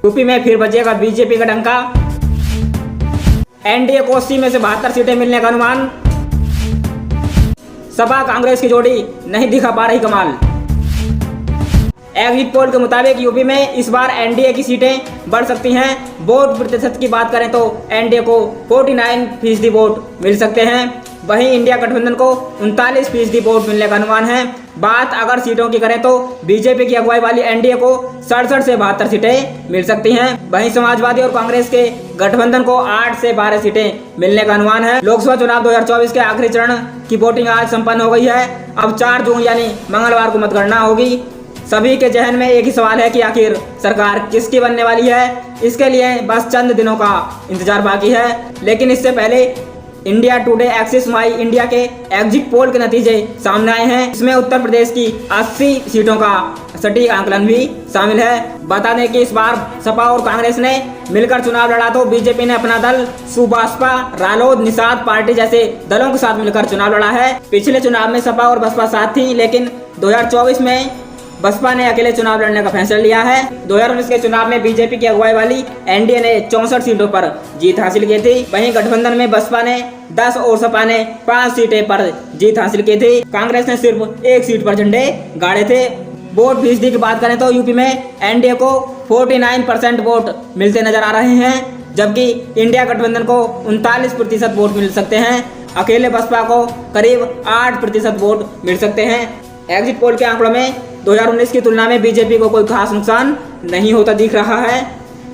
UP में फिर बजेगा बीजेपी का डंका। एनडीए को 80 में से 72 सीटें मिलने का अनुमान। सपा कांग्रेस की जोड़ी नहीं दिखा पा रही कमाल। एग्जिट पोल के मुताबिक यूपी में इस बार एनडीए की सीटें बढ़ सकती हैं। वोट प्रतिशत की बात करें तो एनडीए को 49% वोट मिल सकते हैं। वहीं इंडिया गठबंधन को 39% वोट मिलने का अनुमान है। बात अगर सीटों की करें तो बीजेपी की अगुवाई वाली एनडीए को 67 से 72 सीटें मिल सकती हैं। वहीं समाजवादी और कांग्रेस के गठबंधन को 8 से 12 सीटें मिलने का अनुमान है। लोकसभा चुनाव 2024 के आखिरी चरण की वोटिंग आज संपन्न हो गई है। अब 4 जून यानी मंगलवार को मतगणना होगी। सभी के जहन में एक ही सवाल है कि आखिर सरकार किसकी बनने वाली है। इसके लिए बस चंद दिनों का इंतजार बाकी है। लेकिन इससे पहले इंडिया टुडे एक्सिस माई इंडिया के एग्जिट पोल के नतीजे सामने आए हैं। इसमें उत्तर प्रदेश की 80 सीटों का सटीक आंकलन भी शामिल है। बता दें कि इस बार सपा और कांग्रेस ने मिलकर चुनाव लड़ा तो बीजेपी ने अपना दल सुभाषपा, रालोद, निषाद पार्टी जैसे दलों के साथ मिलकर चुनाव लड़ा है। पिछले चुनाव में सपा और बसपा साथ थी, लेकिन 2024 में बसपा ने अकेले चुनाव लड़ने का फैसला लिया है। 2019 के चुनाव में बीजेपी की अगुवाई वाली एनडीए ने 64 सीटों पर जीत हासिल की थी। वहीं गठबंधन में बसपा ने 10 और सपा ने 5 सीटें पर जीत हासिल की थी। कांग्रेस ने सिर्फ 1 सीट पर झंडे गाड़े थे। वोट फीसदी की बात करें तो यूपी में एनडीए को 49% वोट मिलते नजर आ रहे हैं, जबकि इंडिया गठबंधन को 39% वोट मिल सकते हैं। अकेले बसपा को करीब 8% वोट मिल सकते हैं। एग्जिट पोल के आंकड़ों में 2019 की तुलना में बीजेपी को कोई खास नुकसान नहीं होता दिख रहा है।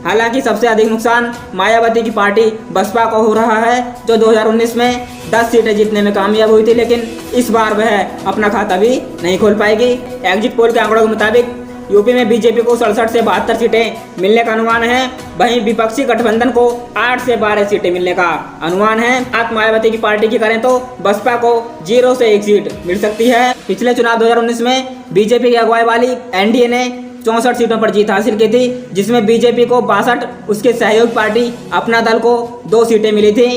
हालांकि सबसे अधिक नुकसान मायावती की पार्टी बसपा को हो रहा है, जो 2019 में 10 सीटें जीतने में कामयाब हुई थी, लेकिन इस बार वह अपना खाता भी नहीं खोल पाएगी। एग्जिट पोल के आंकड़ों के मुताबिक यूपी में बीजेपी को 67 से 72 सीटें मिलने का अनुमान है। वहीं विपक्षी गठबंधन को 8 से 12 सीटें मिलने का अनुमान है। बात मायावती की पार्टी की करें तो बसपा को 0 से 1 सीट मिल सकती है। पिछले चुनाव 2019 में बीजेपी की अगुवाई वाली एनडीए ने 64 सीटों पर जीत हासिल की थी, जिसमें बीजेपी को 62, उसके सहयोगी पार्टी अपना दल को 2 सीटें मिली थी।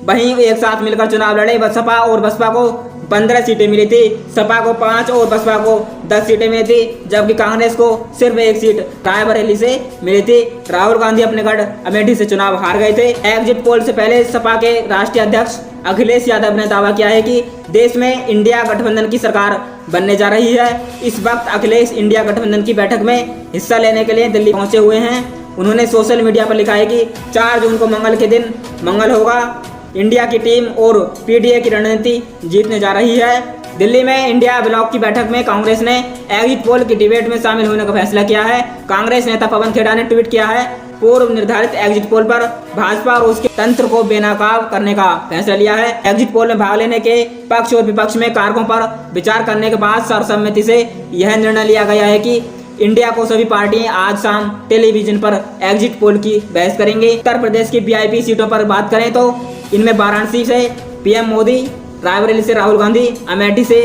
वहीं एक साथ मिलकर चुनाव लड़े सपा और बसपा को 15 सीटें मिली थी। सपा को 5 और बसपा को 10 सीटें मिली थी, जबकि कांग्रेस को सिर्फ 1 सीट रायबरेली से मिली थी। राहुल गांधी अपने गढ़ अमेठी से चुनाव हार गए थे। एग्जिट पोल से पहले सपा के राष्ट्रीय अध्यक्ष अखिलेश यादव ने दावा किया है कि देश में इंडिया गठबंधन की सरकार बनने जा रही है। इस वक्त अखिलेश इंडिया गठबंधन की बैठक में हिस्सा लेने के लिए दिल्ली पहुंचे हुए हैं। उन्होंने सोशल मीडिया पर लिखा है कि 4 जून को मंगल के दिन मंगल होगा। इंडिया की टीम और पीडीए की रणनीति जीतने जा रही है। दिल्ली में इंडिया ब्लॉक की बैठक में कांग्रेस ने एग्जिट पोल की डिबेट में शामिल होने का फैसला किया है। कांग्रेस नेता पवन खेड़ा ने ट्वीट किया है, पूर्व निर्धारित एग्जिट पोल पर भाजपा और उसके तंत्र को बेनकाब करने का फैसला लिया है। एग्जिट पोल में भाग लेने के पक्ष और विपक्ष में कारकों पर विचार करने के बाद सर्वसम्मति से यह निर्णय लिया गया है कि इंडिया को सभी पार्टियां आज शाम टेलीविजन पर एग्जिट पोल की बहस करेंगे। उत्तर प्रदेश की वीआईपी सीटों पर बात करें तो इनमें वाराणसी से पीएम मोदी, रायबरेली से राहुल गांधी, अमेठी से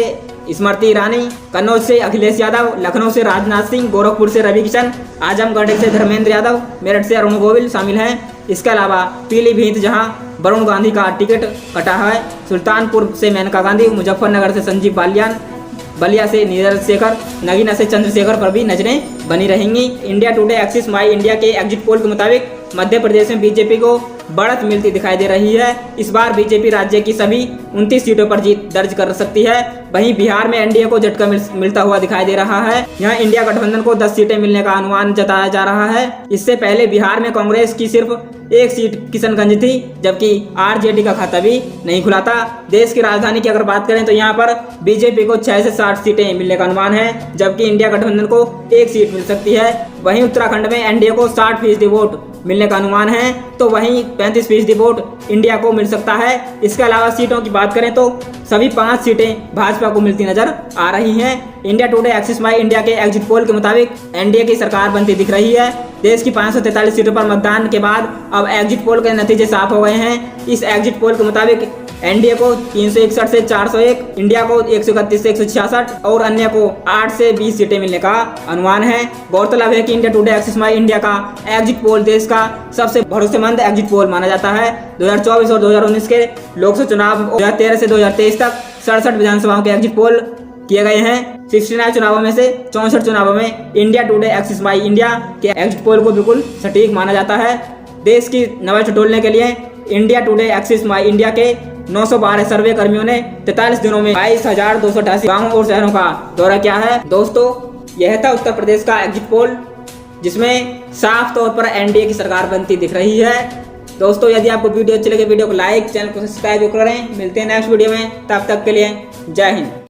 स्मृति ईरानी, कन्नौज से अखिलेश यादव, लखनऊ से राजनाथ सिंह, गोरखपुर से रवि किशन, आजमगढ़ से धर्मेंद्र यादव, मेरठ से अरुण गोविल शामिल हैं। इसके अलावा पीलीभीत जहां वरुण गांधी का टिकट कटा है, सुल्तानपुर से मेनका गांधी, मुजफ्फरनगर से संजीव बालियान, बलिया से नीरज शेखर, नगीना से चंद्रशेखर पर भी नजरें बनी रहेंगी। इंडिया टुडे एक्सिस माई इंडिया के एग्जिट पोल के मुताबिक मध्य प्रदेश में बीजेपी को बढ़त मिलती दिखाई दे रही है। इस बार बीजेपी राज्य की सभी 29 सीटों पर जीत दर्ज कर सकती है। वहीं बिहार में एनडीए को झटका मिलता हुआ दिखाई दे रहा है। यहाँ इंडिया गठबंधन को 10 सीटें मिलने का अनुमान जताया जा रहा है। इससे पहले बिहार में कांग्रेस की सिर्फ 1 सीट किशनगंज थी, जबकि आरजेडी का खाता भी नहीं खुला था। देश की राजधानी की अगर बात करें तो यहाँ पर बीजेपी को 6 से 60 सीटें मिलने का अनुमान है, जबकि इंडिया गठबंधन को 1 सीट मिल सकती है। वहीं उत्तराखंड में एनडीए को 60% वोट मिलने का अनुमान है, तो वहीं 35% वोट इंडिया को मिल सकता है। इसके अलावा सीटों की बात करें तो सभी 5 सीटें भाजपा को मिलती नजर आ रही हैं। इंडिया टुडे एक्सिस माई इंडिया के एग्जिट पोल के मुताबिक एनडीए की सरकार बनती दिख रही है। देश की 543 सीटों पर मतदान के बाद अब एग्जिट पोल के नतीजे साफ हो गए हैं। इस एग्जिट पोल के मुताबिक एनडीए को 361 से 401, इंडिया को 131 से 166 और अन्य को 8 से 20 सीटें मिलने का अनुमान है। गौरतलब है कि इंडिया टुडे एक्सिस माई इंडिया का एग्जिट पोल देश का सबसे भरोसेमंद एग्जिट पोल माना जाता है। 2024 और 2019 के लोकसभा चुनाव 2013 से 2023 तक 67 विधानसभाओं के एग्जिट पोल किए गए हैं। 69 चुनावों में से 64 चुनावों में इंडिया टुडे एक्सिस माई इंडिया के एग्जिट पोल को बिल्कुल सटीक माना जाता है। देश की नब्ज टटोलने के लिए इंडिया टुडे एक्सिस माई इंडिया के 912 सर्वे कर्मियों ने 43 दिनों में 22,288 गाँवों और शहरों का दौरा किया है। दोस्तों, यह था उत्तर प्रदेश का एग्जिट पोल, जिसमें साफ तौर पर एनडीए की सरकार बनती दिख रही है। दोस्तों, यदि आपको वीडियो अच्छी लगे, वीडियो को लाइक, चैनल को सब्सक्राइब करें। मिलते हैं नेक्स्ट वीडियो में, तब तक के लिए जय हिंद।